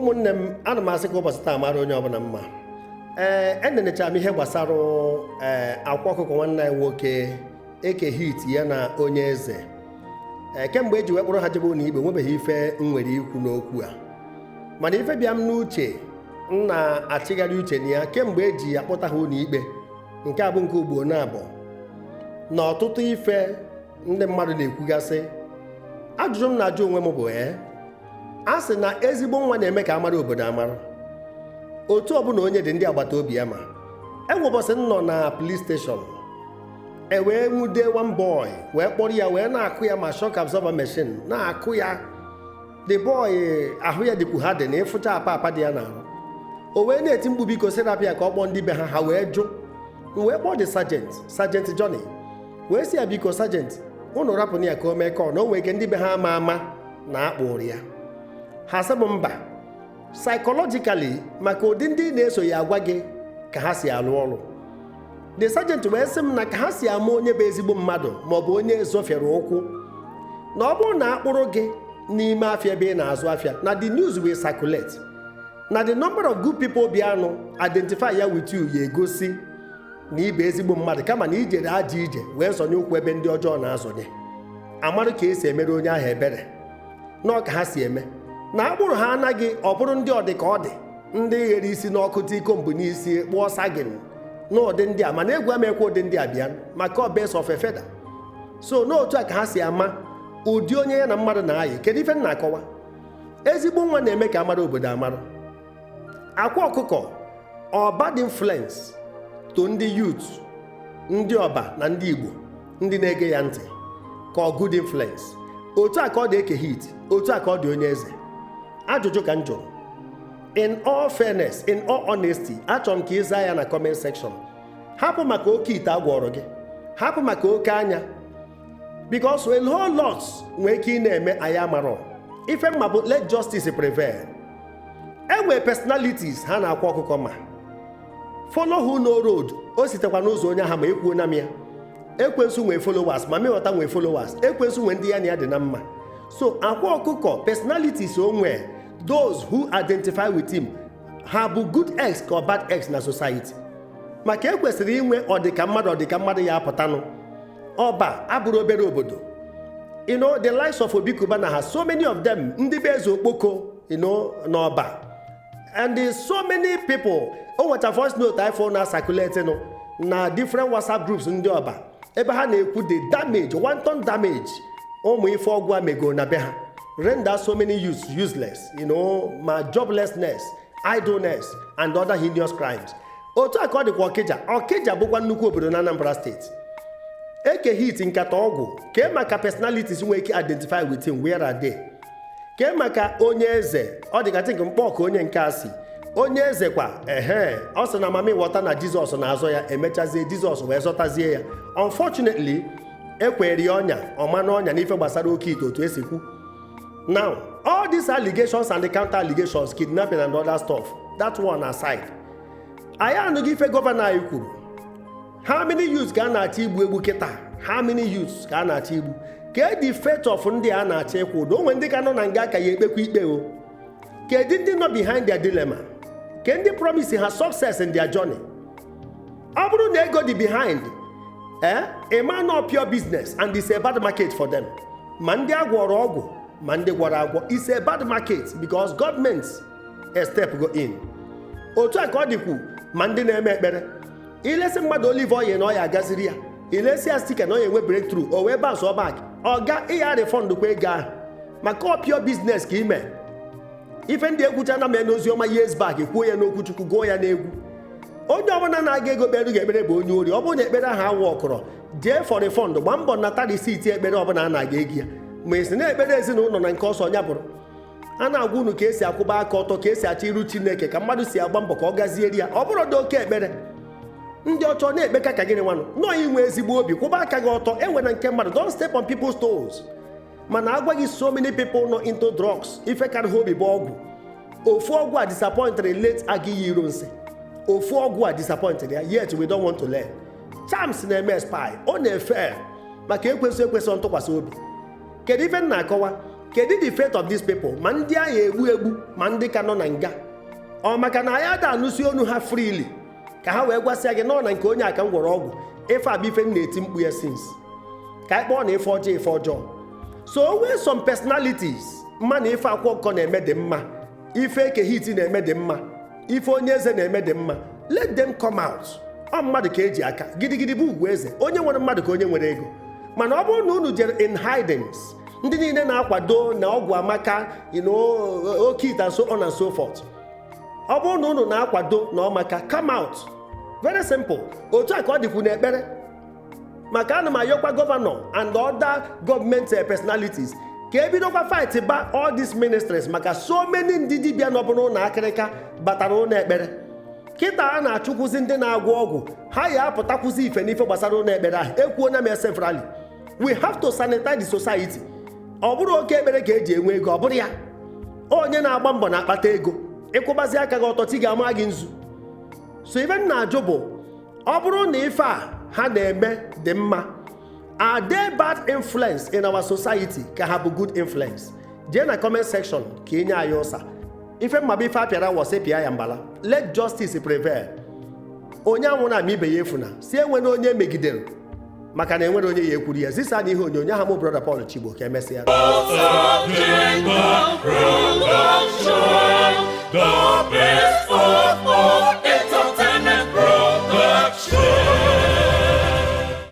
ụmụnne m ana m asị ka ụbọchị taa mara onye ọbụla mma enenechara m ihe gbasara akwa ọkụkọ nwanne anyị nwoke Ekehit ya na onye eze kemgbe eji wee kpụrụ ha jebe ụlọ ikpe nwebeghị ife nwere ikwu n'okwu a mana ife bịa m n'uche m na-achịgharị uche na ya kemgbe eji akpọta ha ụlọ ikpe nke a bụ nke ugbo na-abụ na ọtụtụ ife ndị mmadụ na-ekwugasị ajụjụ m na-ajụ onwe m bụ a sị na ezigbo nwa na-eme ka amara obodo amara otu ọbụla onye dị ndị agbata obi ya ma enwe ụbọchị m nọ na police station wee nwude one boy wee kpọrọ ya wee na-akụ ya ma shock absorber machine na-akụ ya the boy ahụ ya dịkwu ha dị na ịfụcha apa dị ya n'ahụ o wee na-eti mkpu biko serapia ka ọ kpọọ ndị be ha wee jụ wee kpọọ the sergeant Johnny wee si ya biko sergeant ụnụ rapụrụ ya ka o mee ka ọ na o nwee ike ndị be ha ama na akpụrụ ya ha sị m mba psychologically maka ụdị ndị na-eso ya agwa gị ka ha si alụ ọrụ the sergeant wee sị m na ka ha si ama onye bụ ezigbo mmadụ maọbụ onye zọfiere ụkwụ na ọ bụrụ na akpụrụ gị n'ime afịa ebe ị na-azụ afịa na the news will circulate na the number of good people bịanụ identify ya with you ya egosi na ibe ezigbo mmadụ kama na ijere ajọ ije wee sonye ụkwụ ebe ndị ọjọọ na-azọnye amarụ ka esi emere onye ahụ ebere na ka ha si eme na akpụrụ ha anaghị ọ bụrụ ndị ọdị ka ọ dị ndị ghere isi n'ọkụ tiko mbụ n'isi kpụọ sagin n'ụdị ndị a mana egwu amekwa ụdị ndị a bịa maka base of a feather so n'otu a ka ha si ama ụdị onye ya na mmadụ na-ayị kedu ife m na-akọwa ezigbo nwa na-eme ka amara obodo amara akwa ọkụkọ bad influence to ndị youth ndị ọba na ndị Igbo ndị na-ege ya ntị ka ọ good influence otu a ka ọ dị Ekehit otu a ka ọ dị onye eze ajụjụ ka m jụrụ in all fairness in all honesty achọrọ m ka ịza ya na comment section hapụ maka oke ite agwọrọ gị hapụ maka oke anya because a whole lot nwee ike ị na-eme anyị amarọ ife mma bụ let justice prevail enwee personalities ha na-akwa ọkụkọ ma follow who no road o sitekwa n'ụzọ onye ahụ ma ekwuo na m ya ekwensu nwee followers ma mịghọta nwee followers ekwensu nwee ndị ya na ya dị na mma so akwa ọkụkọ personalities o nwee those who identify with him ha bụ good ex ka bad ex na society maka ekwesịrị inwe ọdịka mmadụ ya apụtanụ ọba abụrụ obere obodo you know the likes of Obi Kubana has so many of them ndị be eze okpoko you know n'ọba and so many people o nweta voice note iPhone na circulate na different WhatsApp groups ndị ọba ebe ha na-ekwu the damage wanton damage ụmụ ife ọgwụ amego na be ha render so many youths useless you know ma joblessness idleness and other heinous crimes otu a ka ọ dịkwa Ọkịja bụkwa nnukwu obodo na Anambra steeti Ekehit nkata ọgwụ kee maka personalities nwee ike identify with him where are they kee maka onye eze ọ dịka tink mkpọ ka onye nke asị onye eze kwa ọ sị na mama ịghọta na Jizọs na-azọ ya emechazie Jizọs wee zọtazie ya unfortunately ekwere ya ọnya ọma na ọnya n'ife gbasara oke ite otu esi kwu now all these allegations and the counter allegations kidnapping and other stuff that one aside anyị anụghị ife gọvanọ anyị kwuru how many youths ka a na-achọ igbu egbu kịta how many youths ka a na-achọ igbu ka the fate of ndị a na-achọ ịkwụ onwe ndị ka nọ na nga ka ya ekpekwa ikpe o kedu ndị nọ behind their dilemma ke ndị promise ha success in their journey ọ bụrụ na ego dị behind a man of pure business and it's a bad market for them ma ndị agwọrọ ọgwụ ma ndị gwọrọ agwọ it's a bad market because government a step go in otu a ka ọ dịkwu ma ndị na-eme ekpere ilesi mmadụ olive oil na ọ ya agaziri ya ilesi ya stika na ọ ya enwe breakthrough o wee bounce ọ back ọ ga ịya refund kwa ego ahụ maka ọ pure business ka ime ife ndị egwucha na mee n'ozi ọma years back kwuo ya n'okwuchukwu gụọ ya n'egwu onye ọbụla na-aga ego kpere ga-ekpere bụ onye ori ọ bụrụ na ekpere ahụ awụ ọkọrọ jee for refund gbaa mbọ nata risiti ekpere ọbụla a na-aga ego ya ma esi na-ekpere ezinụlọ na nke ọsọ nya bụrụ a na-agwa unu ka esi akwụba aka ọtọ ka esi achọ iru Chineke ka mmadụ si agba mbọ ka ọ gazieri ya ọ bụrụ dị oke ekpere ndị ọchọ na-ekpeka ka gịnị nwanụ nọọ inwe ezigbo obi kwụba aka gị ọtọ enwe na nke mmadụ don't step on people's toes mana agwa gị so many people nọ into drugs ife karịa obi bụ ọgwụ ofu ọgwụ a disappointed late agịghị iro nsị ofu ọgwụ a disappointed ya yet we don't want to learn charms na-eme spy ọ na-efe maka ekwesị ntụkwasị obi kedu ife m na-akọwa kedu the fate of these people ma ndị agha egbu ma ndị ka nọ na nga ọ maka na ya da anụsi onu ha freely ka ha wee gwasịa gị nọ na nke onye aka m gwọrọ ọgwụ ife abụ ife na-eti mkpu ya since ka anyị kpọọ na ife ọjọọ so wee some personalities mma na ife Akwa Okuko na-eme dị mma ife Ekehit na-eme dị mma ife onye eze na-eme dị mma let them come out. Ọ mmadụ ka eji aka gidigidi bụ ugwu eze onye nwere mmadụ ka onye nwere ego mana ọ bụrụ na unu jere in hidings ndị niile na-akwado na ọgwụ amaka Ekehit and so on and so forth ọ bụrụ na unu na-akwado na ọmaka come out very simple otu a ka ọ dịkwu n'ekpere maka ana m ayọkwa gọvanọ and other government personalities ka ebidokwa fight ba all these ministries maka so many ndị dibịa n'ọbụla na akịrịka batara ụlọ ekpere kịta a na-achụkwụzi ndị na-agwọ ọgwụ ha ya apụtakwụzi ife n'ife gbasara ụlọ ekpere ahụ ekwuo na m severally we have to sanitize the society. Ọ bụrụ oke ekpere ka eji enwe ego ọ bụrụ ya onye na-agba mbọ na-akpata ego ịkwụbazi aka gị ọtọ ti ga-ama gị nzu so ife m na-ajụ bụ ọ bụrụ na ife a ha na-eme dị mma are they bad influence in our society ka ha bụ good influence? Jee na comment section ka inye anyị ụsa ife mmaba ife apịara wọsị pịa ya mbala let justice prevail. Onye anwụ na ama ibe ya efuna si enwere onye megidere maka na enwere onye ya ekwuru ya zisa na ihe onyonyo aha m brother Paul Chigbo ka emesịa